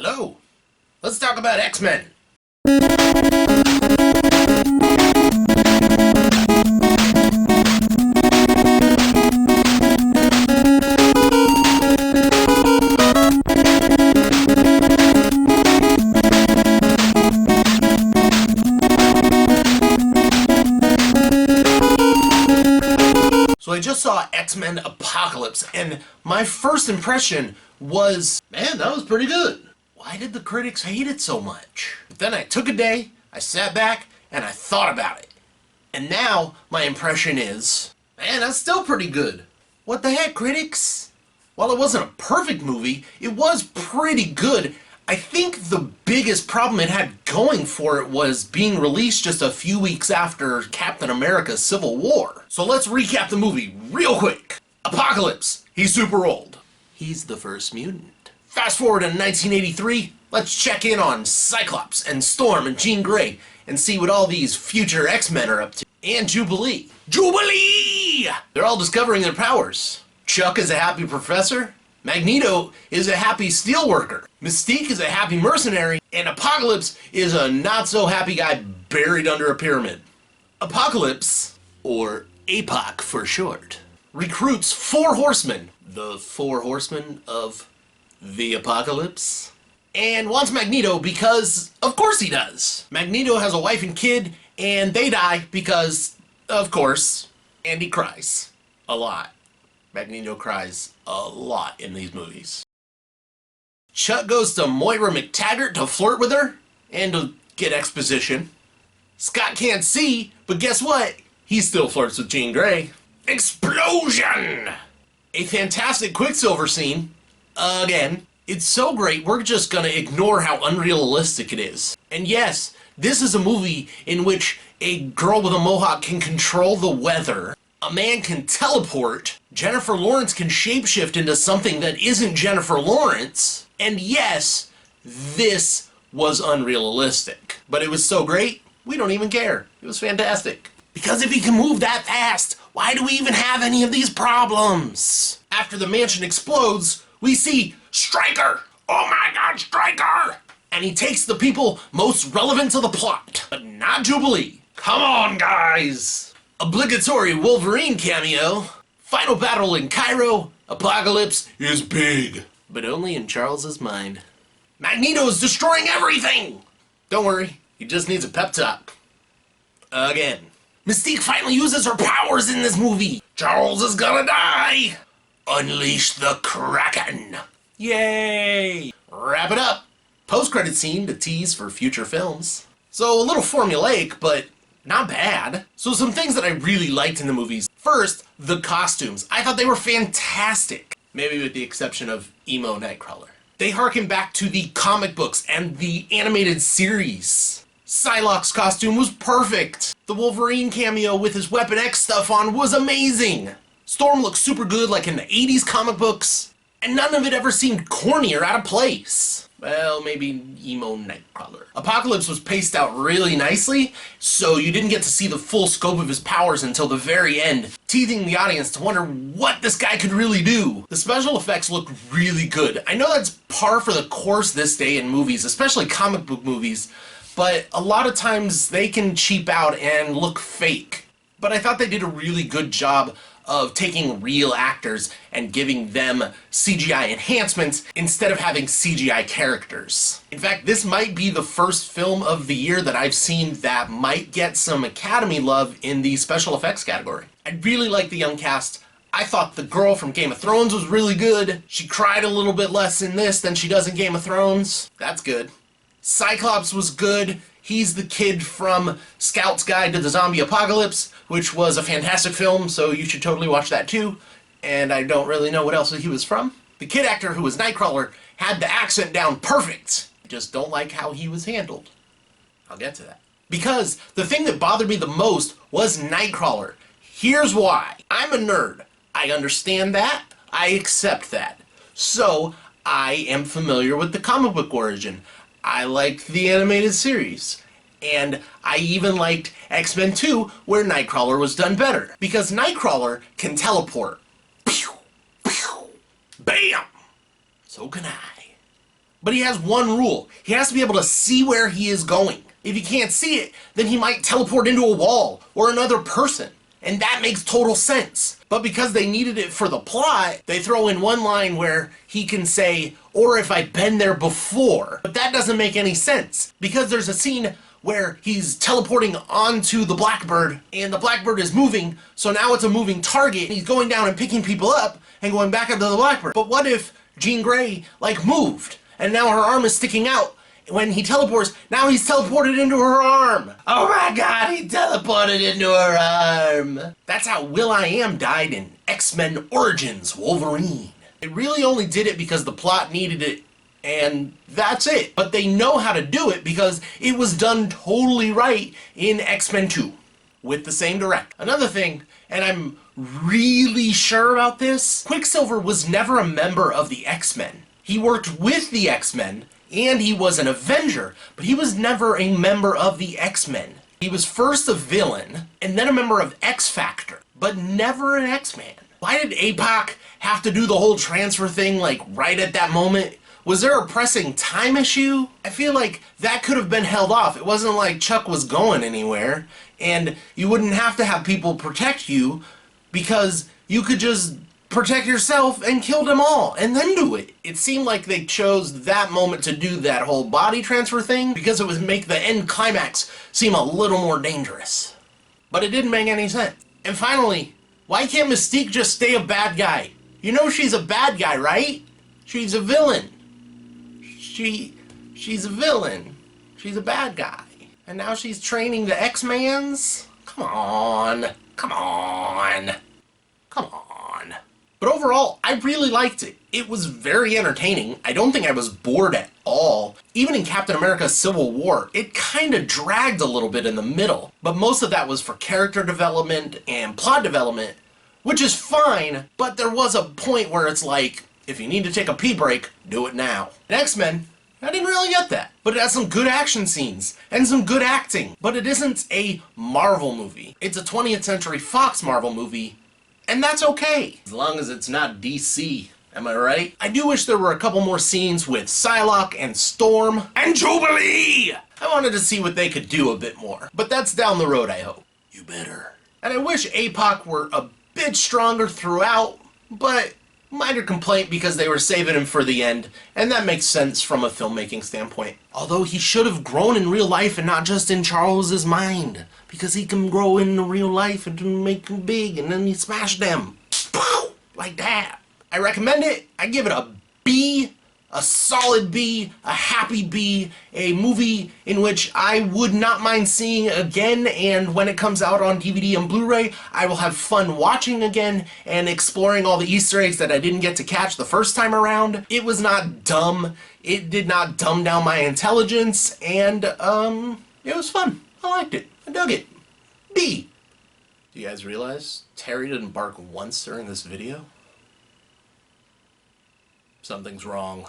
Hello. Let's talk about X-Men. So I just saw X-Men Apocalypse, and my first impression was, man, that was pretty good. Why did the critics hate it so much? But then I took a day, I sat back, and I thought about it. And now my impression is, man, that's still pretty good. What the heck, critics? While it wasn't a perfect movie, it was pretty good. I think the biggest problem it had going for it was being released just a few weeks after Captain America's Civil War. So let's recap the movie real quick. Apocalypse, he's super old. He's the first mutant. Fast forward to 1983, let's check in on Cyclops and Storm and Jean Grey and see what all these future X-Men are up to. And Jubilee. Jubilee! They're all discovering their powers. Chuck is a happy professor. Magneto is a happy steelworker. Mystique is a happy mercenary. And Apocalypse is a not-so-happy guy buried under a pyramid. Apocalypse, or APOC for short, recruits 4 horsemen, the 4 horsemen of the Apocalypse, and wants Magneto because, of course he does. Magneto has a wife and kid, and they die because, of course, and he cries. A lot. Magneto cries a lot in these movies. Chuck goes to Moira McTaggart to flirt with her, and to get exposition. Scott can't see, but guess what? He still flirts with Jean Grey. Explosion! A fantastic Quicksilver scene. Again, it's so great, we're just gonna ignore how unrealistic it is. And yes, this is a movie in which a girl with a mohawk can control the weather, a man can teleport, Jennifer Lawrence can shapeshift into something that isn't Jennifer Lawrence, and yes, this was unrealistic. But it was so great, we don't even care. It was fantastic. Because if he can move that fast, why do we even have any of these problems? After the mansion explodes, we see Stryker! Oh my god, Stryker! And he takes the people most relevant to the plot, but not Jubilee. Come on, guys! Obligatory Wolverine cameo. Final battle in Cairo. Apocalypse is big, but only in Charles's mind. Magneto is destroying everything! Don't worry, he just needs a pep talk. Again. Mystique finally uses her powers in this movie. Charles is gonna die! Unleash the Kraken! Yay! Wrap it up! Post-credit scene to tease for future films. So a little formulaic, but not bad. So some things that I really liked in the movies. First, the costumes. I thought they were fantastic. Maybe with the exception of emo Nightcrawler. They harken back to the comic books and the animated series. Psylocke's costume was perfect. The Wolverine cameo with his Weapon X stuff on was amazing. Storm looks super good like in the 80s comic books, and none of it ever seemed corny or out of place. Well, maybe emo Nightcrawler. Apocalypse was paced out really nicely, so you didn't get to see the full scope of his powers until the very end, teasing the audience to wonder what this guy could really do. The special effects look really good. I know that's par for the course this day in movies, especially comic book movies, but a lot of times they can cheap out and look fake. But I thought they did a really good job of taking real actors and giving them CGI enhancements instead of having CGI characters. In fact, this might be the first film of the year that I've seen that might get some Academy love in the special effects category. I really like the young cast. I thought the girl from Game of Thrones was really good. She cried a little bit less in this than she does in Game of Thrones. That's good. Cyclops was good. He's the kid from Scout's Guide to the Zombie Apocalypse, which was a fantastic film, so you should totally watch that too. And I don't really know what else he was from. The kid actor who was Nightcrawler had the accent down perfect. I just don't like how he was handled. I'll get to that. Because the thing that bothered me the most was Nightcrawler. Here's why. I'm a nerd. I understand that. I accept that. So, I am familiar with the comic book origin. I liked the animated series. And I even liked X-Men 2, where Nightcrawler was done better. Because Nightcrawler can teleport. Pew! Pew! Bam! So can I. But he has one rule. He has to be able to see where he is going. If he can't see it, then he might teleport into a wall or another person. And that makes total sense. But because they needed it for the plot, they throw in one line where he can say, or if I'd been there before. But that doesn't make any sense. Because there's a scene where he's teleporting onto the Blackbird, and the Blackbird is moving, so now it's a moving target, and he's going down and picking people up and going back up to the Blackbird. But what if Jean Grey, moved, and now her arm is sticking out? When he teleports, now he's teleported into her arm. Oh my god, he teleported into her arm. That's how Will.i.am died in X-Men Origins Wolverine. It really only did it because the plot needed it, and that's it. But they know how to do it because it was done totally right in X-Men 2 with the same director. Another thing, and I'm really sure about this, Quicksilver was never a member of the X-Men. He worked with the X-Men, and he was an Avenger, but he was never a member of the X-Men. He was first a villain, and then a member of X-Factor, but never an X-Man. Why did APOC have to do the whole transfer thing, right at that moment? Was there a pressing time issue? I feel like that could have been held off. It wasn't like Chuck was going anywhere, and you wouldn't have to have people protect you, because you could just protect yourself and kill them all, and then do it. It seemed like they chose that moment to do that whole body transfer thing because it would make the end climax seem a little more dangerous. But it didn't make any sense. And finally, why can't Mystique just stay a bad guy? You know she's a bad guy, right? She's a villain. She's a villain. She's a bad guy. And now she's training the X-Mans? Come on. Come on. Come on. But overall, I really liked it. It was very entertaining. I don't think I was bored at all. Even in Captain America Civil War, it kind of dragged a little bit in the middle. But most of that was for character development and plot development, which is fine, but there was a point where it's like, if you need to take a pee break, do it now. In X-Men, I didn't really get that. But it has some good action scenes and some good acting. But it isn't a Marvel movie. It's a 20th Century Fox Marvel movie, and that's okay. As long as it's not DC, am I right? I do wish there were a couple more scenes with Psylocke and Storm and Jubilee! I wanted to see what they could do a bit more. But that's down the road, I hope. You better. And I wish APOC were a bit stronger throughout, but minor complaint because they were saving him for the end, and that makes sense from a filmmaking standpoint. Although he should have grown in real life and not just in Charles's mind, because he can grow in real life and make him big, and then he smash them. Pow! Like that. I recommend it. I give it a B, a solid B, a happy B, a movie in which I would not mind seeing again, and when it comes out on DVD and Blu-ray, I will have fun watching again and exploring all the Easter eggs that I didn't get to catch the first time around. It was not dumb. It did not dumb down my intelligence, and it was fun. I liked it. I dug it. B. Do you guys realize Terry didn't bark once during this video? Something's wrong.